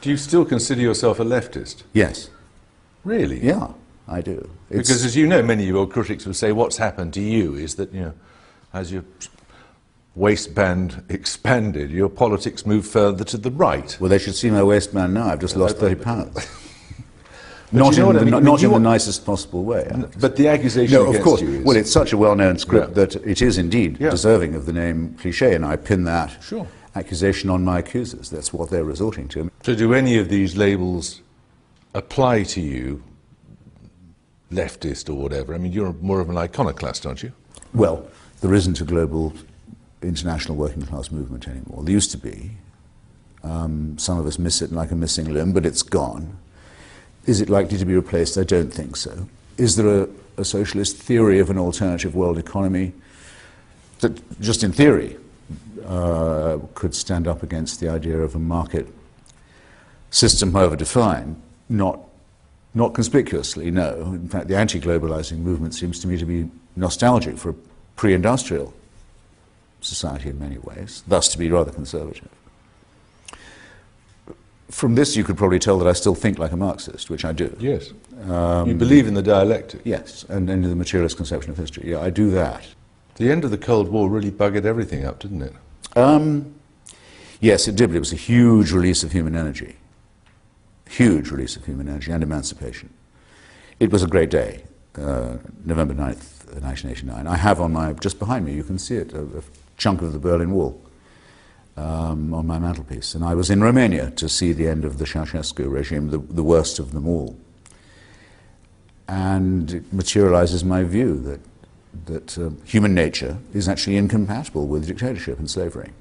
Do you still consider yourself a leftist? Yes. Really? Yeah, I do. Because, as you know, many of your critics will say what's happened to you is that, you know, as your waistband expanded, your politics moved further to the right. Well, they should see my waistband now. I've just lost 30 pounds. Not in the nicest possible way. But the accusation no, against of course. you is... Well, it's such a well-known script that it is indeed deserving of the name cliché, and I pin that accusation on my accusers. That's what they're resorting to. So do any of these labels apply to you, leftist or whatever? I mean, you're more of an iconoclast, aren't you? Well, there isn't a global international working class movement anymore. There used to be. Some of us miss it like a missing limb, but it's gone. Is it likely to be replaced? I don't think so. Is there a socialist theory of an alternative world economy that, just in theory, could stand up against the idea of a market system, however defined? Not conspicuously, no. In fact, the anti-globalizing movement seems to me to be nostalgic for a pre-industrial society in many ways, thus to be rather conservative. From this, you could probably tell that I still think like a Marxist, which I do. Yes. You believe in the dialectic. Yes, and in the materialist conception of history. Yeah, I do that. The end of the Cold War really buggered everything up, didn't it? Yes, it did, but it was a huge release of human energy. Huge release of human energy and emancipation. It was a great day, November 9th, 1989. I have on my, just behind me, you can see it, a chunk of the Berlin Wall. On my mantelpiece, and I was in Romania to see the end of the Ceausescu regime, the worst of them all. And it materializes my view that human nature is actually incompatible with dictatorship and slavery.